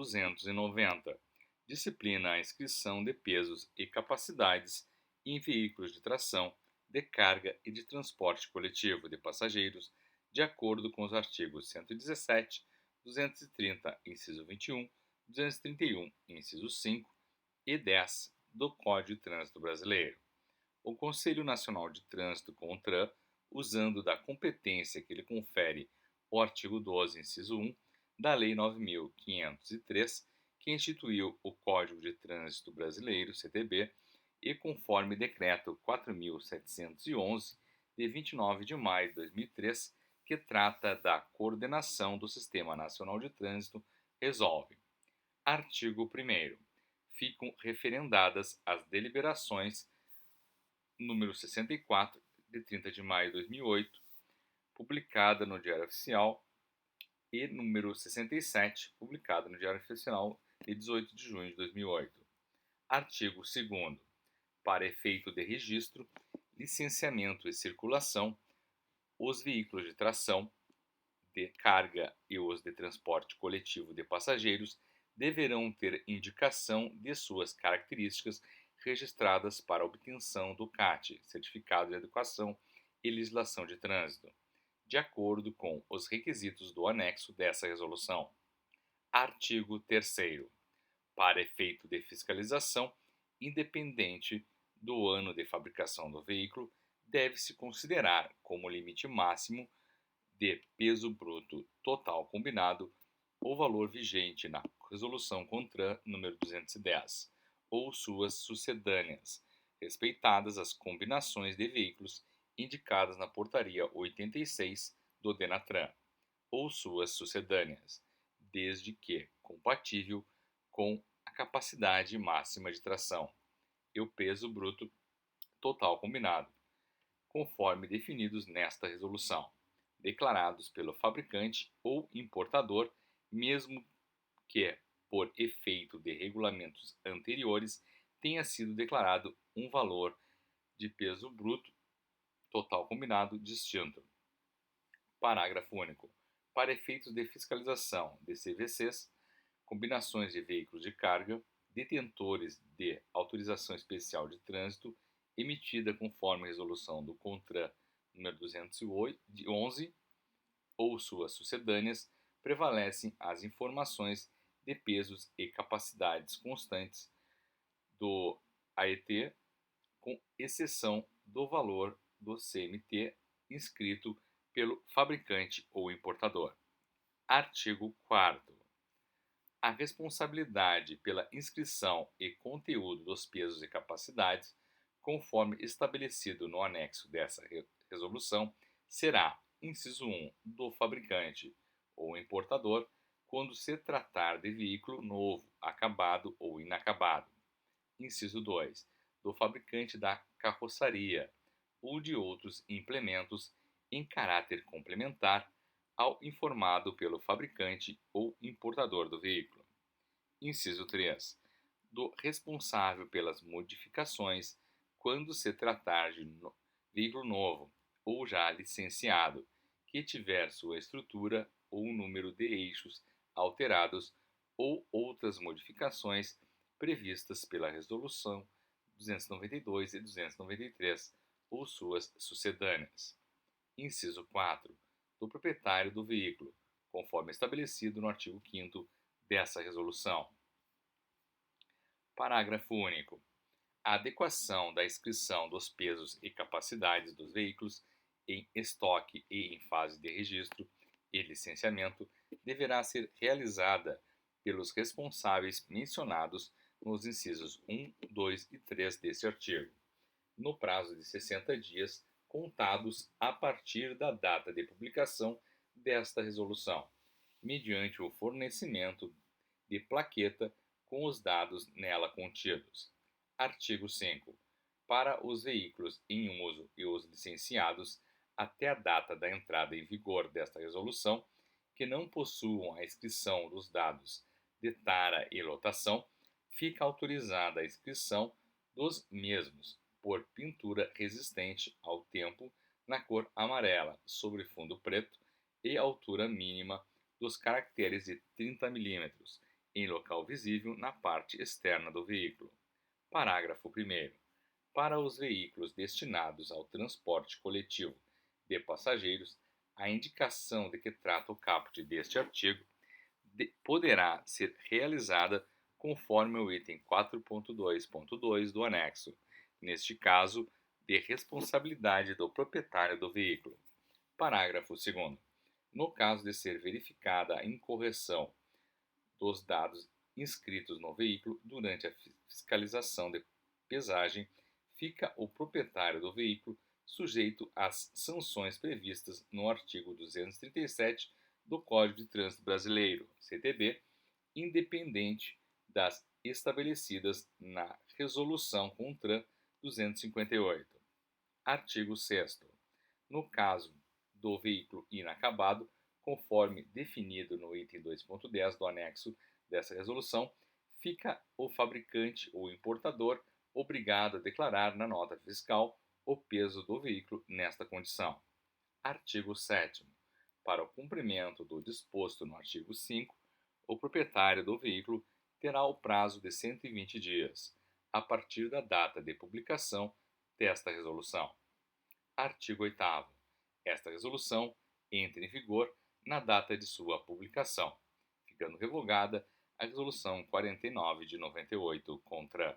290. Disciplina a inscrição de pesos e capacidades em veículos de tração, de carga e de transporte coletivo de passageiros, de acordo com os artigos 117, 230, inciso 21, 231, inciso 5 e 10 do Código de Trânsito Brasileiro. O Conselho Nacional de Trânsito, CONTRAN, usando da competência que lhe confere o artigo 12, inciso 1, da Lei 9.503, que instituiu o Código de Trânsito Brasileiro, CTB, e conforme Decreto 4.711, de 29 de maio de 2003, que trata da coordenação do Sistema Nacional de Trânsito, resolve. Artigo 1º. Ficam referendadas as deliberações número 64, de 30 de maio de 2008, publicada no Diário Oficial, e número 67, publicado no Diário Oficial de 18 de junho de 2008. Artigo 2º. Para efeito de registro, licenciamento e circulação, os veículos de tração, de carga e os de transporte coletivo de passageiros deverão ter indicação de suas características registradas para obtenção do CAT, Certificado de Adequação e Legislação de Trânsito, de acordo com os requisitos do anexo dessa resolução. Artigo 3º. Para efeito de fiscalização, independente do ano de fabricação do veículo, deve-se considerar como limite máximo de peso bruto total combinado o valor vigente na Resolução CONTRAN número 210, ou suas sucedâneas, respeitadas as combinações de veículos indicadas na Portaria 86 do DENATRAN, ou suas sucedâneas, desde que compatível com a capacidade máxima de tração e o peso bruto total combinado, conforme definidos nesta resolução, declarados pelo fabricante ou importador, mesmo que, por efeito de regulamentos anteriores, tenha sido declarado um valor de peso bruto total combinado distinto. Parágrafo único. Para efeitos de fiscalização de CVCs, combinações de veículos de carga, detentores de autorização especial de trânsito emitida conforme resolução do CONTRAN número 211 ou suas sucedâneas, prevalecem as informações de pesos e capacidades constantes do AET, com exceção do valor do CMT inscrito pelo fabricante ou importador. Artigo 4º. A responsabilidade pela inscrição e conteúdo dos pesos e capacidades, conforme estabelecido no anexo dessa resolução, será, inciso 1, do fabricante ou importador, quando se tratar de veículo novo, acabado ou inacabado. Inciso 2, do fabricante da carroçaria ou de outros implementos em caráter complementar ao informado pelo fabricante ou importador do veículo. Inciso 3. Do responsável pelas modificações quando se tratar de veículo novo ou já licenciado que tiver sua estrutura ou número de eixos alterados ou outras modificações previstas pela Resolução 292 e 293 ou suas sucedâneas. Inciso 4. Do proprietário do veículo, conforme estabelecido no artigo 5º dessa resolução. Parágrafo único. A adequação da inscrição dos pesos e capacidades dos veículos em estoque e em fase de registro e licenciamento deverá ser realizada pelos responsáveis mencionados nos incisos 1, 2 e 3 deste artigo, no prazo de 60 dias contados a partir da data de publicação desta resolução, mediante o fornecimento de plaqueta com os dados nela contidos. Artigo 5. Para os veículos em uso e os licenciados até a data da entrada em vigor desta resolução, que não possuam a inscrição dos dados de tara e lotação, fica autorizada a inscrição dos mesmos por pintura resistente ao tempo na cor amarela sobre fundo preto e altura mínima dos caracteres de 30 mm em local visível na parte externa do veículo. Parágrafo 1º. Para os veículos destinados ao transporte coletivo de passageiros, a indicação de que trata o caput deste artigo poderá ser realizada conforme o item 4.2.2 do anexo, neste caso, de responsabilidade do proprietário do veículo. Parágrafo 2º. No caso de ser verificada a incorreção dos dados inscritos no veículo durante a fiscalização de pesagem, fica o proprietário do veículo sujeito às sanções previstas no artigo 237 do Código de Trânsito Brasileiro, CTB, independente das estabelecidas na Resolução CONTRAN 258. Artigo 6º. No caso do veículo inacabado, conforme definido no item 2.10 do anexo dessa resolução, fica o fabricante ou importador obrigado a declarar na nota fiscal o peso do veículo nesta condição. Artigo 7º. Para o cumprimento do disposto no artigo 5, o proprietário do veículo terá o prazo de 120 dias, a partir da data de publicação desta resolução. Artigo 8º. Esta resolução entra em vigor na data de sua publicação, ficando revogada a Resolução 49 de 98 CONTRAN.